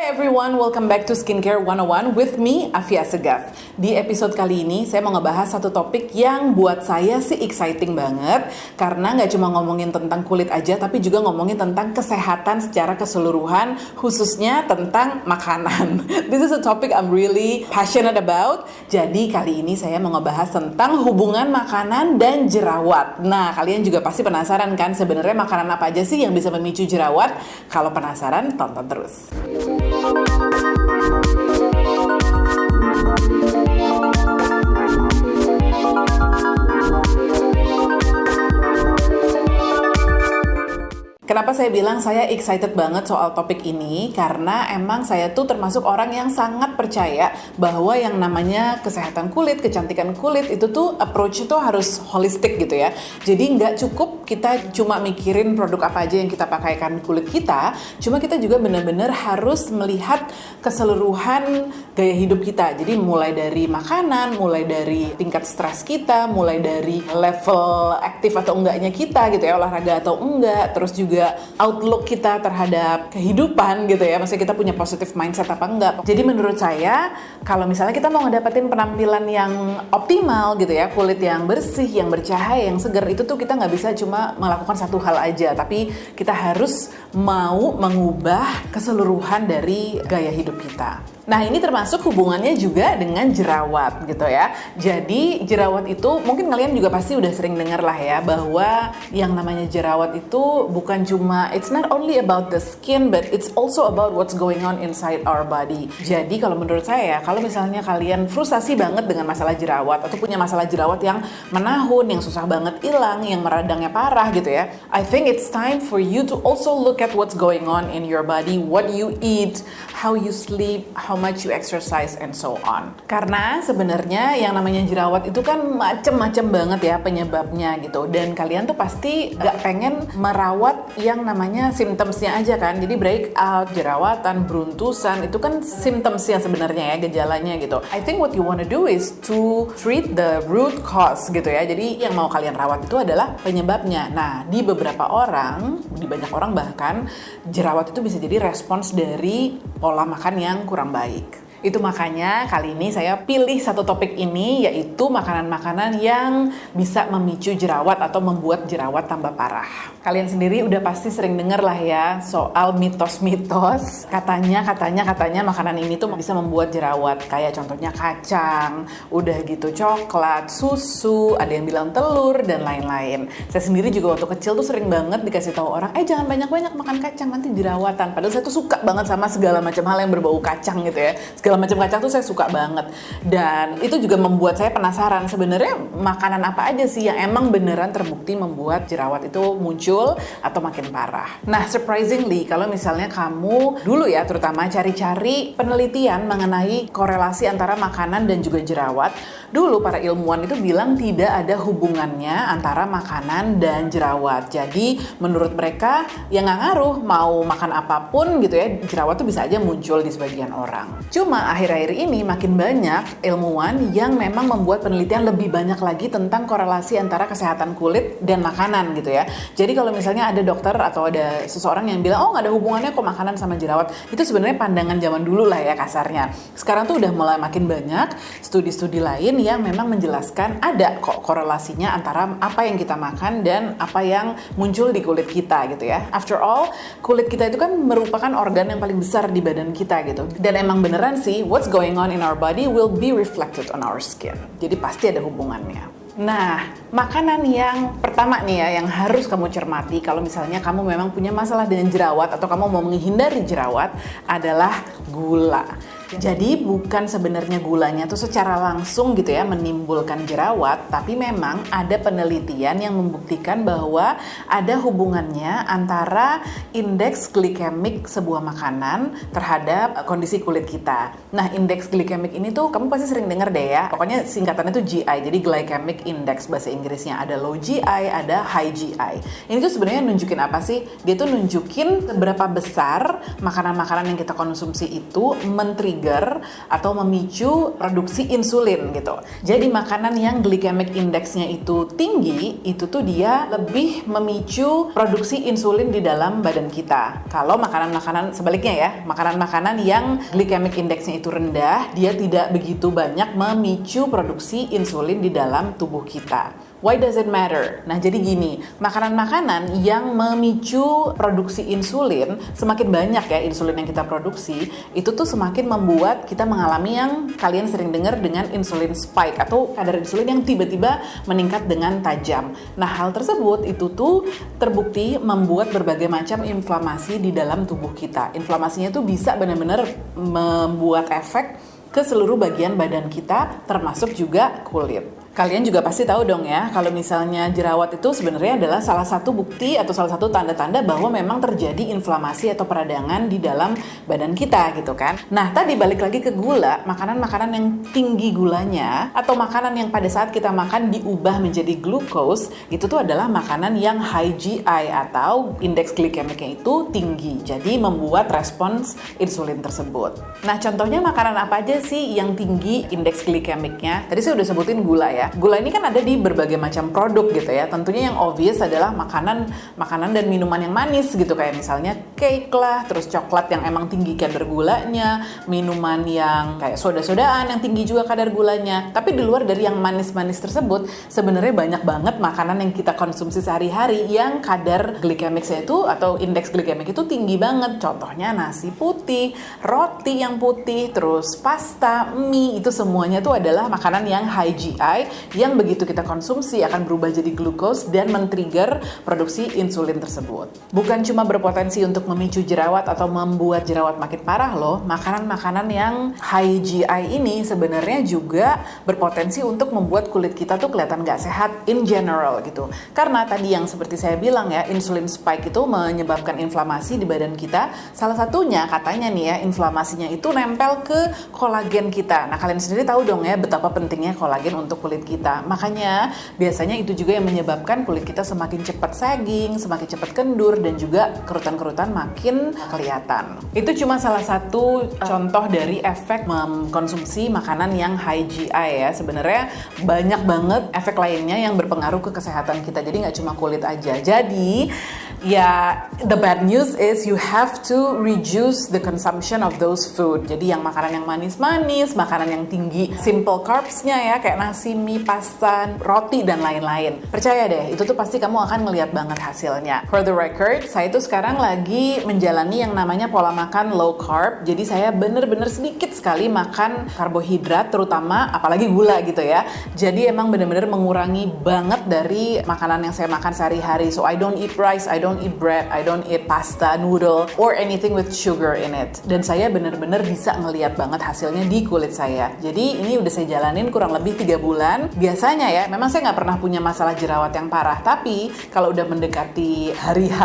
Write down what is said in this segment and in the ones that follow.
Hi everyone, welcome back to Skincare 101 with me, Afia Segaf. Di episode kali ini, saya mau ngebahas satu topik yang buat saya sih exciting banget. Karena nggak cuma ngomongin tentang kulit aja, tapi juga ngomongin tentang kesehatan secara keseluruhan, khususnya tentang makanan. This is a topic I'm really passionate about. Jadi kali ini saya mau ngebahas tentang hubungan makanan dan jerawat. Nah, kalian juga pasti penasaran kan sebenarnya makanan apa aja sih yang bisa memicu jerawat? Kalau penasaran, tonton terus. Kenapa saya bilang saya excited banget soal topik ini? Karena emang saya tuh termasuk orang yang sangat percaya bahwa yang namanya kesehatan kulit, kecantikan kulit itu tuh approach itu harus holistik gitu ya. Jadi nggak cukup kita cuma mikirin produk apa aja yang kita pakaikan kulit kita, cuma kita juga benar-benar harus melihat keseluruhan gaya hidup kita. Jadi mulai dari makanan, mulai dari tingkat stres kita, mulai dari level aktif atau enggaknya kita gitu ya, olahraga atau enggak, terus juga outlook kita terhadap kehidupan gitu ya, maksudnya kita punya positive mindset apa enggak. Jadi menurut saya kalau misalnya kita mau ngedapetin penampilan yang optimal gitu ya, kulit yang bersih, yang bercahaya, yang segar, itu tuh kita nggak bisa cuma melakukan satu hal aja, tapi kita harus mau mengubah keseluruhan dari gaya hidup kita. Nah, ini termasuk hubungannya juga dengan jerawat gitu ya. Jadi jerawat itu mungkin kalian juga pasti udah sering dengar lah ya, bahwa yang namanya jerawat itu bukan cuma, it's not only about the skin, but it's also about what's going on inside our body. Jadi kalau menurut saya, kalau misalnya kalian frustasi banget dengan masalah jerawat atau punya masalah jerawat yang menahun, yang susah banget hilang, yang meradangnya parah gitu ya, I think it's time for you to also look at what's going on in your body, what you eat, how you sleep, how much you exercise, and so on. Karena sebenarnya yang namanya jerawat itu kan macem-macem banget ya penyebabnya gitu. Dan kalian tuh pasti gak pengen merawat yang namanya symptomsnya aja kan. Jadi breakout, jerawatan, beruntusan, itu kan symptomsnya sebenarnya ya, gejalanya gitu. I think what you wanna do is to treat the root cause gitu ya. Jadi yang mau kalian rawat itu adalah penyebabnya. Nah, di beberapa orang, di banyak orang bahkan, jerawat itu bisa jadi respons dari pola makan yang kurang baik. Itu makanya kali ini saya pilih satu topik ini, yaitu makanan-makanan yang bisa memicu jerawat atau membuat jerawat tambah parah. Kalian sendiri udah pasti sering denger lah ya soal mitos-mitos. Katanya makanan ini tuh bisa membuat jerawat. Kayak contohnya kacang, udah gitu coklat, susu, ada yang bilang telur, dan lain-lain. Saya sendiri juga waktu kecil tuh sering banget dikasih tahu orang, jangan banyak-banyak makan kacang, nanti jerawatan. Padahal saya tuh suka banget sama segala macam hal yang berbau kacang gitu ya. Segala macam kacang tuh saya suka banget. Dan itu juga membuat saya penasaran sebenarnya makanan apa aja sih yang emang beneran terbukti membuat jerawat itu muncul atau makin parah. Nah, surprisingly kalau misalnya kamu dulu ya terutama cari-cari penelitian mengenai korelasi antara makanan dan juga jerawat, dulu para ilmuwan itu bilang tidak ada hubungannya antara makanan dan jerawat. Jadi menurut mereka yang nggak ngaruh mau makan apapun gitu ya, jerawat tuh bisa aja muncul di sebagian orang. Cuma akhir-akhir ini makin banyak ilmuwan yang memang membuat penelitian lebih banyak lagi tentang korelasi antara kesehatan kulit dan makanan gitu ya. Jadi kalau misalnya ada dokter atau ada seseorang yang bilang, nggak ada hubungannya kok makanan sama jerawat, itu sebenarnya pandangan zaman dulu lah ya kasarnya. Sekarang tuh udah mulai makin banyak studi-studi lain yang memang menjelaskan ada kok korelasinya antara apa yang kita makan dan apa yang muncul di kulit kita gitu ya. After all, kulit kita itu kan merupakan organ yang paling besar di badan kita gitu. Dan emang beneran sih, what's going on in our body will be reflected on our skin. Jadi pasti ada hubungannya. Nah, makanan yang pertama nih ya yang harus kamu cermati kalau misalnya kamu memang punya masalah dengan jerawat atau kamu mau menghindari jerawat adalah gula. Jadi bukan sebenarnya gulanya tuh secara langsung gitu ya menimbulkan jerawat, tapi memang ada penelitian yang membuktikan bahwa ada hubungannya antara indeks glikemik sebuah makanan terhadap kondisi kulit kita. Nah, indeks glikemik ini tuh kamu pasti sering dengar deh ya. Pokoknya singkatannya tuh GI. Jadi glycemic index bahasa Inggrisnya, ada low GI, ada high GI. Ini tuh sebenarnya nunjukin apa sih? Dia tuh nunjukin seberapa besar makanan-makanan yang kita konsumsi itu men-trigger men-trigger atau memicu produksi insulin gitu. Jadi makanan yang glycemic index-nya itu tinggi, itu tuh dia lebih memicu produksi insulin di dalam badan kita. Kalau makanan-makanan sebaliknya ya, makanan-makanan yang glycemic index-nya itu rendah, dia tidak begitu banyak memicu produksi insulin di dalam tubuh kita. Why does it matter? Nah, jadi gini, makanan-makanan yang memicu produksi insulin, semakin banyak ya insulin yang kita produksi, itu tuh semakin membuat kita mengalami yang kalian sering dengar dengan insulin spike atau kadar insulin yang tiba-tiba meningkat dengan tajam. Nah, hal tersebut itu tuh terbukti membuat berbagai macam inflamasi di dalam tubuh kita. Inflamasinya tuh bisa benar-benar membuat efek ke seluruh bagian badan kita, termasuk juga kulit. Kalian juga pasti tahu dong ya, kalau misalnya jerawat itu sebenarnya adalah salah satu bukti atau salah satu tanda-tanda bahwa memang terjadi inflamasi atau peradangan di dalam badan kita gitu kan. Nah, tadi balik lagi ke gula, makanan-makanan yang tinggi gulanya atau makanan yang pada saat kita makan diubah menjadi glucose, itu tuh adalah makanan yang high GI atau indeks glikemiknya itu tinggi. Jadi membuat respons insulin tersebut. Nah, contohnya makanan apa aja sih yang tinggi indeks glikemiknya? Tadi saya udah sebutin gula ya. Gula ini kan ada di berbagai macam produk gitu ya. Tentunya yang obvious adalah makanan dan minuman yang manis gitu, kayak misalnya cake lah, terus coklat yang emang tinggi kadar gulanya, minuman yang kayak soda-sodaan yang tinggi juga kadar gulanya. Tapi di luar dari yang manis-manis tersebut, sebenarnya banyak banget makanan yang kita konsumsi sehari-hari yang kadar glikemiknya itu atau indeks glikemik itu tinggi banget. Contohnya nasi putih, roti yang putih, terus pasta, mie, itu semuanya tuh adalah makanan yang high GI yang begitu kita konsumsi akan berubah jadi glucose dan men-trigger produksi insulin tersebut. Bukan cuma berpotensi untuk memicu jerawat atau membuat jerawat makin parah loh, makanan-makanan yang high GI ini sebenarnya juga berpotensi untuk membuat kulit kita tuh kelihatan gak sehat in general gitu. Karena tadi yang seperti saya bilang ya, insulin spike itu menyebabkan inflamasi di badan kita. Salah satunya katanya nih ya, inflamasinya itu nempel ke kolagen kita. Nah, kalian sendiri tahu dong ya betapa pentingnya kolagen untuk kulit kita. Makanya biasanya itu juga yang menyebabkan kulit kita semakin cepat sagging, semakin cepat kendur, dan juga kerutan-kerutan makin kelihatan. Itu cuma salah satu contoh dari efek mengkonsumsi makanan yang high GI ya. Sebenarnya banyak banget efek lainnya yang berpengaruh ke kesehatan kita. Jadi nggak cuma kulit aja. Jadi ya, the bad news is you have to reduce the consumption of those food. Jadi yang makanan yang manis-manis, makanan yang tinggi simple carbs-nya ya, kayak nasi, mie, pasta, roti, dan lain-lain. Percaya deh, itu tuh pasti kamu akan ngeliat banget hasilnya. For the record, saya tuh sekarang lagi menjalani yang namanya pola makan low carb. Jadi saya bener-bener sedikit sekali makan karbohidrat, terutama apalagi gula gitu ya. Jadi emang bener-bener mengurangi banget dari makanan yang saya makan sehari-hari. So I don't eat rice, I don't eat bread, I don't eat pasta, noodle, or anything with sugar in it. Dan saya bener-bener bisa ngeliat banget hasilnya di kulit saya. Jadi ini udah saya jalanin kurang lebih 3 bulan. Biasanya ya, memang saya nggak pernah punya masalah jerawat yang parah, tapi kalau udah mendekati hari H,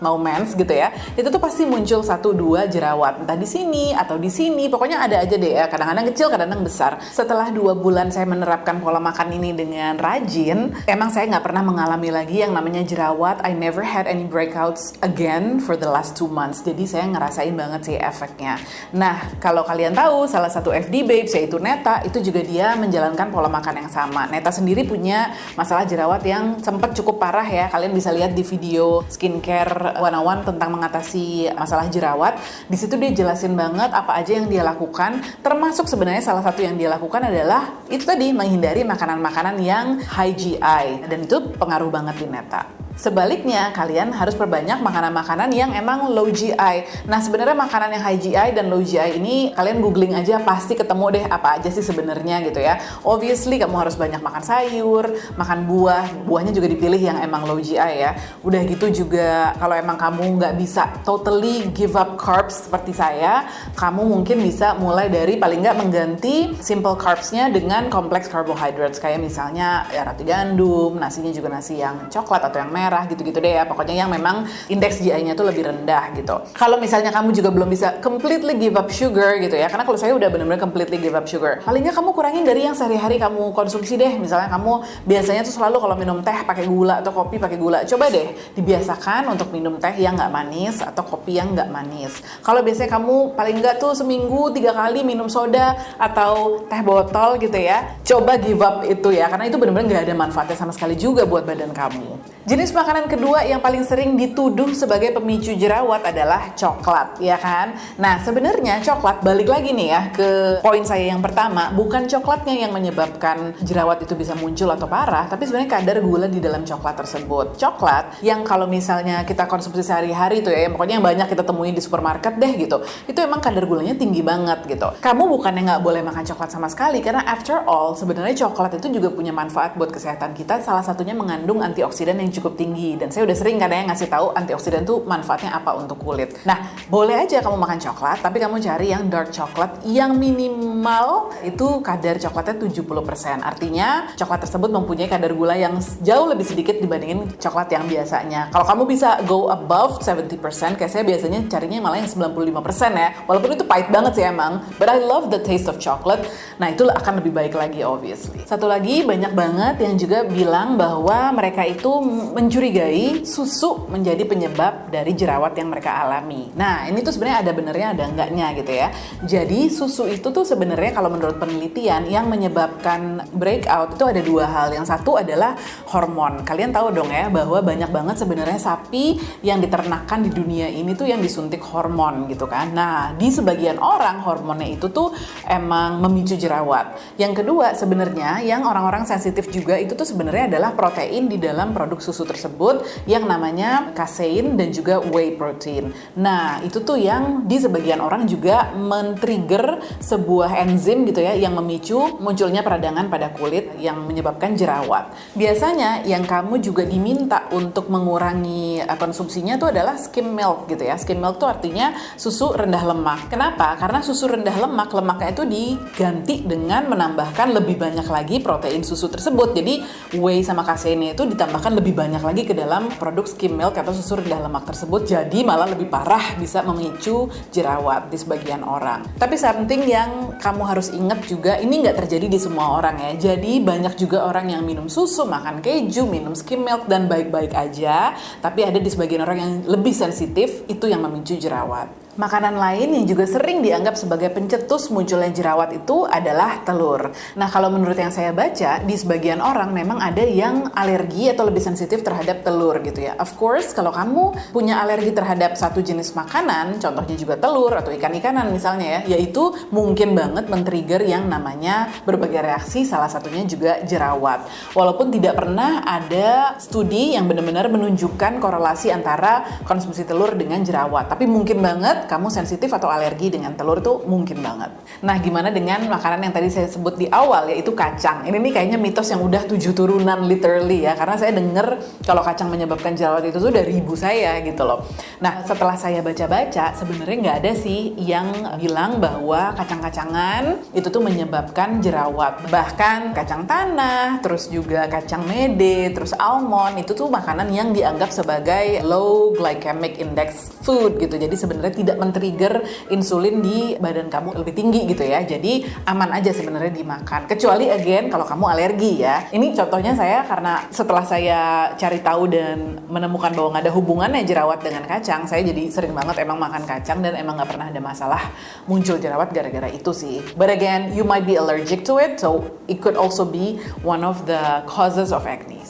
mau mens gitu ya, itu tuh pasti muncul 1-2 jerawat, entah di sini atau di sini, pokoknya ada aja deh ya, kadang-kadang kecil, kadang-kadang besar. Setelah 2 bulan saya menerapkan pola makan ini dengan rajin, emang saya nggak pernah mengalami lagi yang namanya jerawat. I never had any breakouts again for the last 2 months, jadi saya ngerasain banget sih efeknya. Nah, kalau kalian tahu, salah satu FD babes yaitu Neta, itu juga dia menjalankan pola makan yang sama. Neta sendiri punya masalah jerawat yang sempat cukup parah ya, kalian bisa lihat di video skincare 101 tentang mengatasi masalah jerawat. Di situ dia jelasin banget apa aja yang dia lakukan, termasuk sebenarnya salah satu yang dia lakukan adalah itu tadi, menghindari makanan-makanan yang high GI, dan itu pengaruh banget di Neta. Sebaliknya, kalian harus perbanyak makanan-makanan yang emang low GI. Nah, sebenarnya makanan yang high GI dan low GI ini kalian googling aja pasti ketemu deh apa aja sih sebenarnya gitu ya. Obviously kamu harus banyak makan sayur, makan buah. Buahnya juga dipilih yang emang low GI ya. Udah gitu juga kalau emang kamu nggak bisa totally give up carbs seperti saya, kamu mungkin bisa mulai dari paling nggak mengganti simple carbs-nya dengan complex carbohydrates, kayak misalnya ya roti gandum, nasinya juga nasi yang coklat atau yang merah gitu-gitu deh ya. Pokoknya yang memang indeks GI-nya tuh lebih rendah gitu. Kalau misalnya kamu juga belum bisa completely give up sugar gitu ya, karena kalau saya udah benar-benar completely give up sugar, paling nggak kamu kurangin dari yang sehari-hari kamu konsumsi deh. Misalnya kamu biasanya tuh selalu kalau minum teh pakai gula atau kopi pakai gula, coba deh dibiasakan untuk minum teh yang nggak manis atau kopi yang nggak manis. Kalau biasanya kamu paling nggak tuh seminggu 3 kali minum soda atau teh botol gitu ya, coba give up itu ya, karena itu benar-benar nggak ada manfaatnya sama sekali juga buat badan kamu. Jenis makanan kedua yang paling sering dituduh sebagai pemicu jerawat adalah coklat, ya kan? Nah, sebenarnya coklat, balik lagi nih ya ke poin saya yang pertama, bukan coklatnya yang menyebabkan jerawat itu bisa muncul atau parah, tapi sebenarnya kadar gula di dalam coklat tersebut. Coklat yang kalau misalnya kita konsumsi sehari-hari tuh ya, pokoknya yang banyak kita temuin di supermarket deh gitu, itu emang kadar gulanya tinggi banget gitu. Kamu bukannya nggak boleh makan coklat sama sekali, karena after all, sebenarnya coklat itu juga punya manfaat buat kesehatan kita, salah satunya mengandung antioksidan yang cukup tinggi, dan saya udah sering kadang ngasih tahu antioksidan tuh manfaatnya apa untuk kulit. Nah, boleh aja kamu makan coklat, tapi kamu cari yang dark coklat yang minimal itu kadar coklatnya 70%. Artinya coklat tersebut mempunyai kadar gula yang jauh lebih sedikit dibandingin coklat yang biasanya. Kalau kamu bisa go above 70%, kayak saya biasanya carinya malah yang 95% ya. Walaupun itu pahit banget sih emang, but I love the taste of chocolate. Nah, itu akan lebih baik lagi obviously. Satu lagi, banyak banget yang juga bilang bahwa mereka itu mencurigai susu menjadi penyebab dari jerawat yang mereka alami. Nah, ini tuh sebenarnya ada benernya ada enggaknya gitu ya. Jadi susu itu tuh sebenarnya kalau menurut penelitian yang menyebabkan breakout itu ada dua hal. Yang satu adalah hormon. Kalian tahu dong ya bahwa banyak banget sebenarnya sapi yang diternakan di dunia ini tuh yang disuntik hormon gitu kan. Nah, di sebagian orang hormonnya itu tuh emang memicu jerawat. Yang kedua sebenarnya yang orang-orang sensitif juga itu tuh sebenarnya adalah protein di dalam produk susu tersebut yang namanya casein dan juga whey protein. Nah, itu tuh yang di sebagian orang juga men-trigger sebuah enzim gitu ya yang memicu munculnya peradangan pada kulit yang menyebabkan jerawat. Biasanya yang kamu juga diminta untuk mengurangi konsumsinya tuh adalah skim milk gitu ya. Skim milk tuh artinya susu rendah lemak. Kenapa? Karena susu rendah lemak, lemaknya itu diganti dengan menambahkan lebih banyak lagi protein susu tersebut. Jadi whey sama caseinnya itu ditambahkan lebih banyak lagi ke dalam produk skim milk atau susu rendah lemak tersebut, jadi malah lebih parah bisa memicu jerawat di sebagian orang. Tapi something yang kamu harus ingat juga, ini nggak terjadi di semua orang ya. Jadi banyak juga orang yang minum susu, makan keju, minum skim milk dan baik-baik aja, tapi ada di sebagian orang yang lebih sensitif, itu yang memicu jerawat. Makanan lain yang juga sering dianggap sebagai pencetus munculnya jerawat itu adalah telur. Nah, kalau menurut yang saya baca, di sebagian orang memang ada yang alergi atau lebih sensitif terhadap telur gitu ya. Of course, kalau kamu punya alergi terhadap satu jenis makanan, contohnya juga telur atau ikan-ikanan misalnya ya, yaitu mungkin banget men-trigger yang namanya berbagai reaksi, salah satunya juga jerawat. Walaupun tidak pernah ada studi yang benar-benar menunjukkan korelasi antara konsumsi telur dengan jerawat, tapi mungkin banget kamu sensitif atau alergi dengan telur tuh mungkin banget. Nah, gimana dengan makanan yang tadi saya sebut di awal yaitu kacang? Ini nih kayaknya mitos yang udah 7 turunan literally ya, karena saya denger kalau kacang menyebabkan jerawat itu tuh dari ibu saya gitu loh. Nah, setelah saya baca-baca sebenarnya nggak ada sih yang bilang bahwa kacang-kacangan itu tuh menyebabkan jerawat. Bahkan kacang tanah, terus juga kacang mede, terus almond itu tuh makanan yang dianggap sebagai low glycemic index food gitu. Jadi sebenarnya tidak men-trigger insulin di badan kamu lebih tinggi gitu ya. Jadi aman aja sebenarnya dimakan. Kecuali again kalau kamu alergi ya. Ini contohnya saya karena setelah saya cari tahu dan menemukan bahwa nggak ada hubungannya jerawat dengan kacang, saya jadi sering banget emang makan kacang dan emang nggak pernah ada masalah muncul jerawat gara-gara itu sih. But again, you might be allergic to it, so it could also be one of the causes of acne.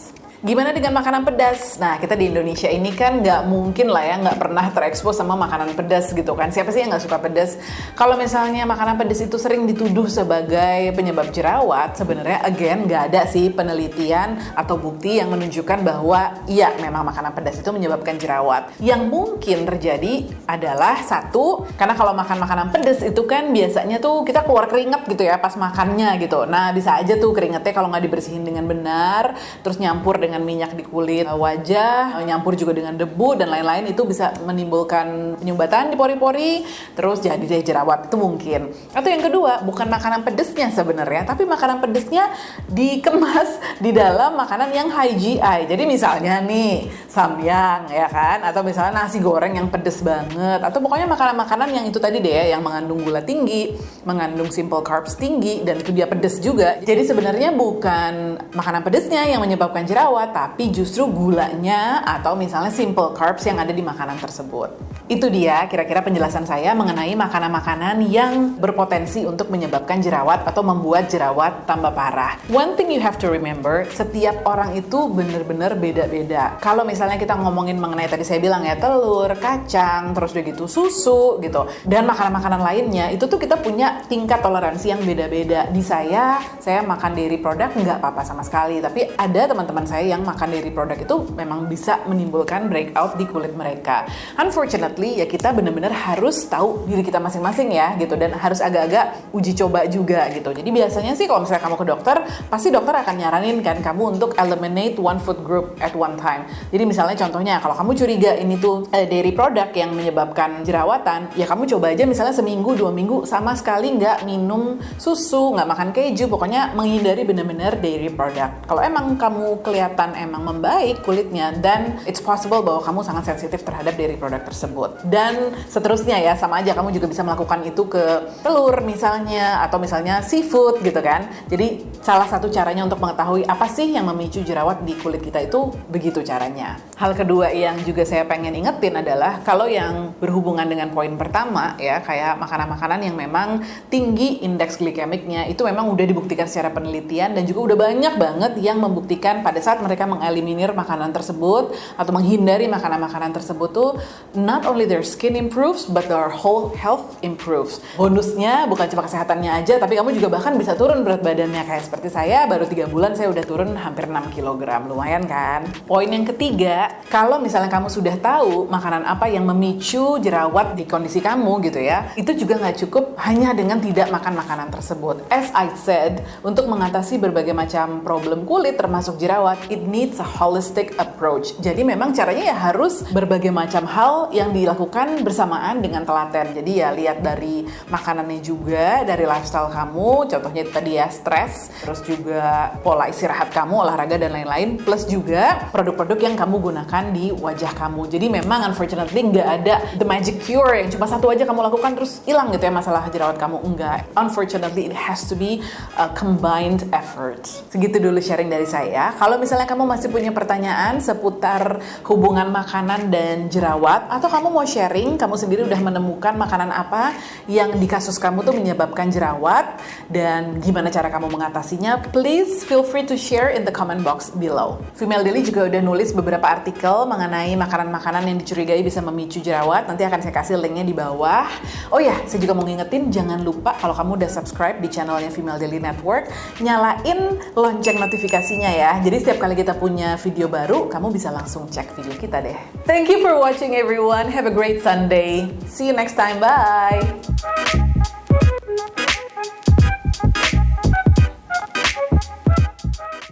Gimana dengan makanan pedas? Nah, kita di Indonesia ini kan nggak mungkin lah ya nggak pernah terekspos sama makanan pedas gitu kan. Siapa sih yang nggak suka pedas? Kalau misalnya makanan pedas itu sering dituduh sebagai penyebab jerawat, sebenarnya again nggak ada sih penelitian atau bukti yang menunjukkan bahwa iya memang makanan pedas itu menyebabkan jerawat. Yang mungkin terjadi adalah satu, karena kalau makan makanan pedas itu kan biasanya tuh kita keluar keringat gitu ya pas makannya gitu. Nah, bisa aja tuh keringatnya kalau nggak dibersihin dengan benar, terus nyampur dengan dengan minyak di kulit wajah, nyampur juga dengan debu dan lain-lain, itu bisa menimbulkan penyumbatan di pori-pori, terus jadi deh jerawat, itu mungkin. Atau yang kedua, bukan makanan pedesnya sebenarnya, tapi makanan pedesnya dikemas di dalam makanan yang high GI. Jadi misalnya nih, samyang ya kan, atau misalnya nasi goreng yang pedes banget, atau pokoknya makanan-makanan yang itu tadi deh, yang mengandung gula tinggi, mengandung simple carbs tinggi, dan itu dia pedes juga. Jadi sebenarnya bukan makanan pedesnya yang menyebabkan jerawat, tapi justru gulanya atau misalnya simple carbs yang ada di makanan tersebut. Itu dia kira-kira penjelasan saya mengenai makanan-makanan yang berpotensi untuk menyebabkan jerawat atau membuat jerawat tambah parah. One thing you have to remember, setiap orang itu bener-bener beda-beda. Kalau misalnya kita ngomongin mengenai tadi saya bilang ya, telur, kacang, terus udah gitu susu gitu, dan makanan-makanan lainnya, itu tuh kita punya tingkat toleransi yang beda-beda. Di saya makan dairy product nggak apa-apa sama sekali, tapi ada teman-teman saya yang makan dairy product itu memang bisa menimbulkan breakout di kulit mereka. Unfortunately ya kita benar-benar harus tahu diri kita masing-masing ya gitu, dan harus agak-agak uji coba juga gitu. Jadi biasanya sih kalau misalnya kamu ke dokter, pasti dokter akan nyaranin kan kamu untuk eliminate one food group at one time. Jadi misalnya contohnya kalau kamu curiga ini tuh dairy product yang menyebabkan jerawatan, ya kamu coba aja misalnya seminggu 2 minggu sama sekali nggak minum susu, nggak makan keju, pokoknya menghindari benar-benar dairy product. Kalau emang kamu kelihatan emang membaik kulitnya, dan it's possible bahwa kamu sangat sensitif terhadap dairy product tersebut. Dan seterusnya ya, sama aja kamu juga bisa melakukan itu ke telur misalnya, atau misalnya seafood gitu kan. Jadi salah satu caranya untuk mengetahui apa sih yang memicu jerawat di kulit kita itu begitu caranya. Hal kedua yang juga saya pengen ingetin adalah kalau yang berhubungan dengan poin pertama ya, kayak makanan-makanan yang memang tinggi indeks glikemiknya, itu memang udah dibuktikan secara penelitian, dan juga udah banyak banget yang membuktikan pada saat mereka mengeliminir makanan tersebut atau menghindari makanan-makanan tersebut tuh not only their skin improves but their whole health improves. Bonusnya bukan cuma kesehatannya aja, tapi kamu juga bahkan bisa turun berat badannya. Kayak seperti saya, baru 3 bulan saya udah turun hampir 6 kg, lumayan kan? Poin yang ketiga, kalau misalnya kamu sudah tahu makanan apa yang memicu jerawat di kondisi kamu gitu ya, itu juga nggak cukup hanya dengan tidak makan makanan tersebut. As I said, untuk mengatasi berbagai macam problem kulit termasuk jerawat, it needs a holistic approach. Jadi memang caranya ya harus berbagai macam hal yang dilakukan bersamaan dengan telaten. Jadi ya lihat dari makanannya juga, dari lifestyle kamu, contohnya tadi ya stres, terus juga pola istirahat kamu, olahraga dan lain-lain, plus juga produk-produk yang kamu gunakan di wajah kamu. Jadi memang unfortunately nggak ada the magic cure yang cuma satu aja kamu lakukan terus hilang gitu ya masalah jerawat kamu, enggak. Unfortunately it has to be a combined effort. Segitu dulu sharing dari saya. Kalau misalnya kamu masih punya pertanyaan seputar hubungan makanan dan jerawat, atau kamu mau sharing kamu sendiri udah menemukan makanan apa yang di kasus kamu tuh menyebabkan jerawat dan gimana cara kamu mengatasinya, please feel free to share in the comment box below. Female Daily juga udah nulis beberapa artikel mengenai makanan-makanan yang dicurigai bisa memicu jerawat. Nanti akan saya kasih linknya di bawah. Oh ya, saya juga mau ngingetin, jangan lupa kalau kamu udah subscribe di channelnya Female Daily Network, nyalain lonceng notifikasinya ya. Jadi setiap kali kita punya video baru, kamu bisa langsung cek video kita deh. Thank you for watching everyone. Have a great Sunday. See you next time. Bye.